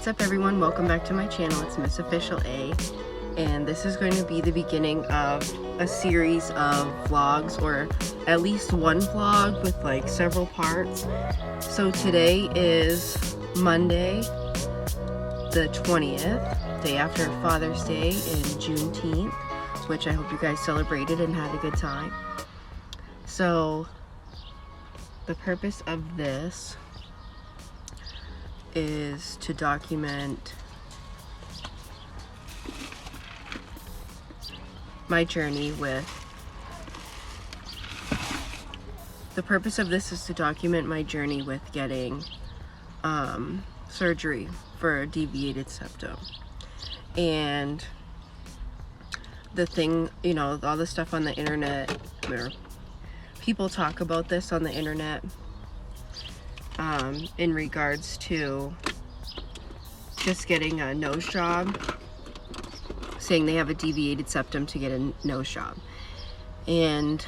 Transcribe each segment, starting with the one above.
What's up everyone, welcome back to my channel. It's MsOfficialA, and this is going to be the beginning of a series of vlogs, or at least one vlog with like several parts. So today is Monday the 20th, day after Father's Day and Juneteenth, which I hope you guys celebrated and had a good time. So the purpose of this is to document my journey with getting surgery for a deviated septum. And the thing, you know, all the stuff on the internet where people talk about this on the internet in regards to just getting a nose job, saying they have a deviated septum to get a nose job, and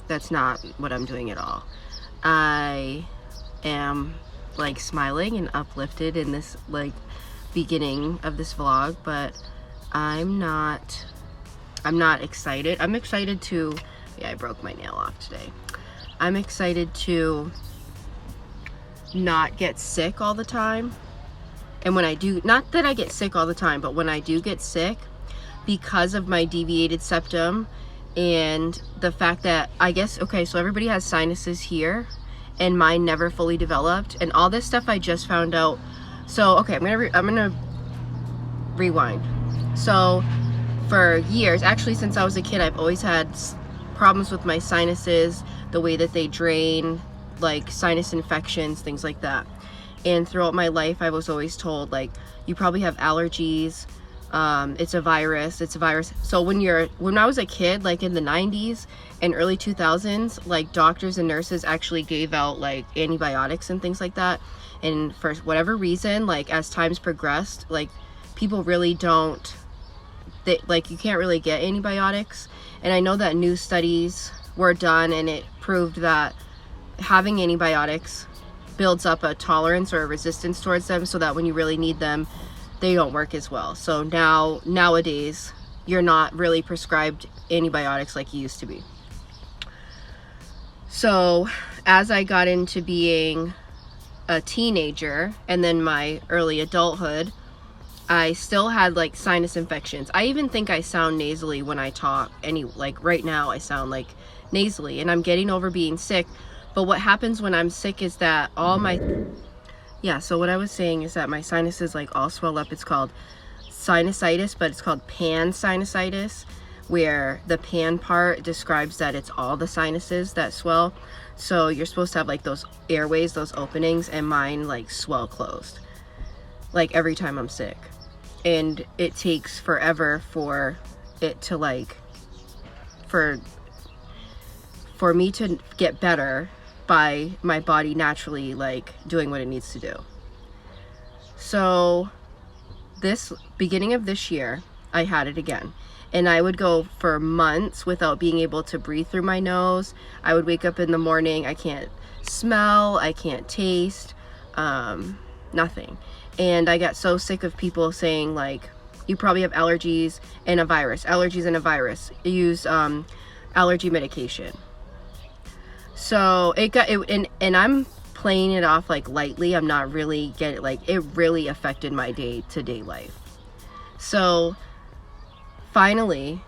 that's not what I'm doing at all. I am like smiling and uplifted in this like beginning of this vlog, but I'm not excited. I'm excited to, yeah, I broke my nail off today. I'm excited to not get sick all the time. And when I do, not that I get sick all the time, but when I do get sick, because of my deviated septum and the fact that, I guess, okay, so everybody has sinuses here and mine never fully developed, and all this stuff I just found out. So okay, I'm gonna rewind. So for years, actually since I was a kid, I've always had problems with my sinuses, the way that they drain, like sinus infections, things like that. And throughout my life I was always told, like, you probably have allergies, it's a virus. So when I was a kid, like in the 90s and early 2000s, like doctors and nurses actually gave out like antibiotics and things like that. And for whatever reason, like as times progressed, like people really don't, like you can't really get antibiotics. And I know that new studies were done and it proved that having antibiotics builds up a tolerance or a resistance towards them, so that when you really need them, they don't work as well. So nowadays you're not really prescribed antibiotics like you used to be. So as I got into being a teenager and then my early adulthood, I still had like sinus infections. I even think I sound nasally when I talk. Like right now I sound like nasally, and I'm getting over being sick. But what happens when I'm sick is that all my, so what I was saying is that my sinuses like all swell up. It's called sinusitis, but it's called pansinusitis, where the pan part describes that it's all the sinuses that swell. So you're supposed to have like those airways, those openings, and mine like swell closed, like every time I'm sick. And it takes forever for it to like, for me to get better by my body naturally like doing what it needs to do. So this beginning of this year, I had it again, and I would go for months without being able to breathe through my nose. I would wake up in the morning, I can't smell, I can't taste, nothing. And I got so sick of people saying like, you probably have allergies and a virus, use allergy medication. So and I'm playing it off like lightly. I'm not really getting, like, it really affected my day-to-day life. So finally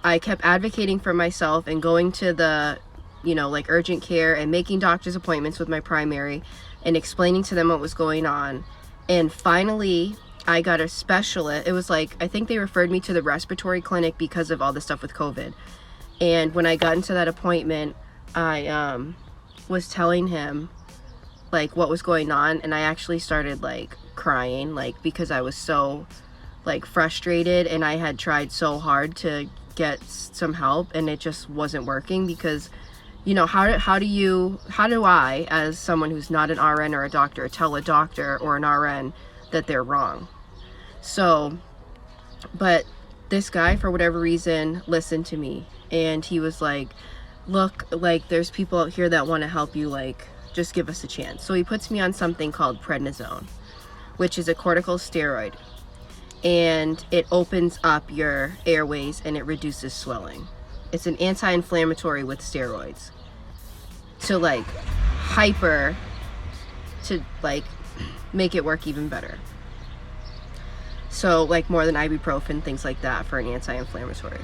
I kept advocating for myself and going to the, you know, like urgent care and making doctor's appointments with my primary and explaining to them what was going on. And finally I got a specialist. It was like, I think they referred me to the respiratory clinic because of all the stuff with COVID. And when I got into that appointment, I was telling him like what was going on, and I actually started like crying, like because I was so like frustrated, and I had tried so hard to get some help and it just wasn't working. Because, you know, how do I, as someone who's not an RN or a doctor, tell a doctor or an RN that they're wrong? So, but this guy, for whatever reason, listened to me, and he was like, look, like there's people out here that want to help you, like just give us a chance. So he puts me on something called prednisone, which is a corticosteroid, and it opens up your airways and it reduces swelling. It's an anti-inflammatory with steroids to like make it work even better. So like more than ibuprofen, things like that for an anti-inflammatory.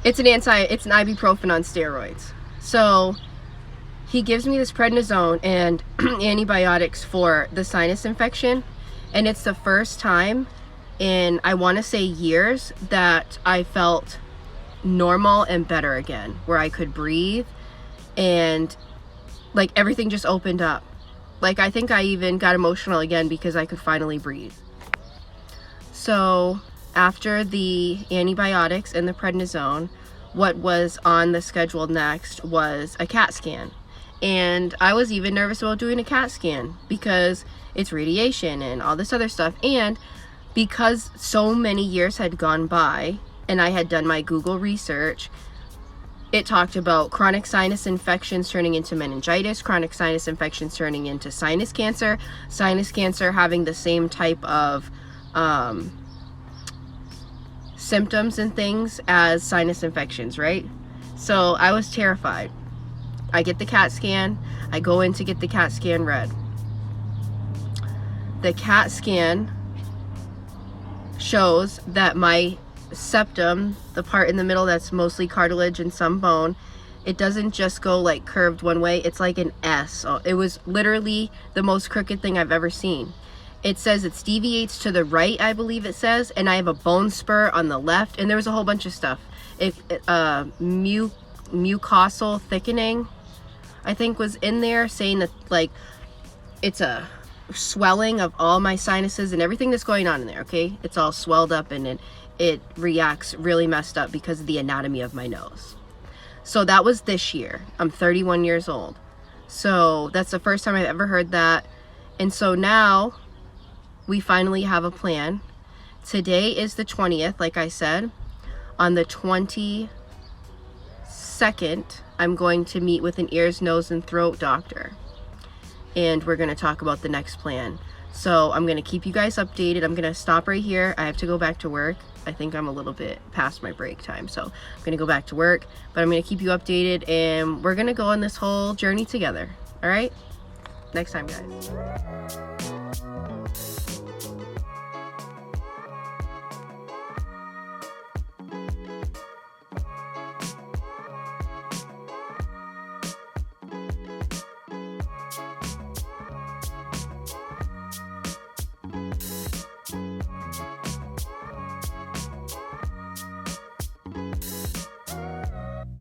It's an ibuprofen on steroids. So he gives me this prednisone and antibiotics for the sinus infection, and it's the first time in, I want to say, years that I felt normal and better again, where I could breathe and like everything just opened up. Like I think I even got emotional again because I could finally breathe. So after the antibiotics and the prednisone, what was on the schedule next was a CAT scan. And I was even nervous about doing a CAT scan because it's radiation and all this other stuff. And because so many years had gone by and I had done my Google research, it talked about chronic sinus infections turning into meningitis, chronic sinus infections turning into sinus cancer having the same type of symptoms and things as sinus infections, right? So I was terrified. I get the CAT scan. I go in to get the CAT scan read. The CAT scan shows that my septum, the part in the middle that's mostly cartilage and some bone, it doesn't just go like curved one way, it's like an S. So it was literally the most crooked thing I've ever seen. It says it deviates to the right, I believe it says, and I have a bone spur on the left, and there was a whole bunch of stuff. Mucosal thickening, I think, was in there, saying that like it's a swelling of all my sinuses and everything that's going on in there, okay? It's all swelled up and it reacts really messed up because of the anatomy of my nose. So that was this year. I'm 31 years old. So that's the first time I've ever heard that. And so now we finally have a plan. Today is the 20th, like I said. On the 22nd, I'm going to meet with an ears, nose, and throat doctor. And we're going to talk about the next plan. So I'm going to keep you guys updated. I'm going to stop right here. I have to go back to work. I think I'm a little bit past my break time. So I'm going to go back to work. But I'm going to keep you updated. And we're going to go on this whole journey together. All right? Next time, guys.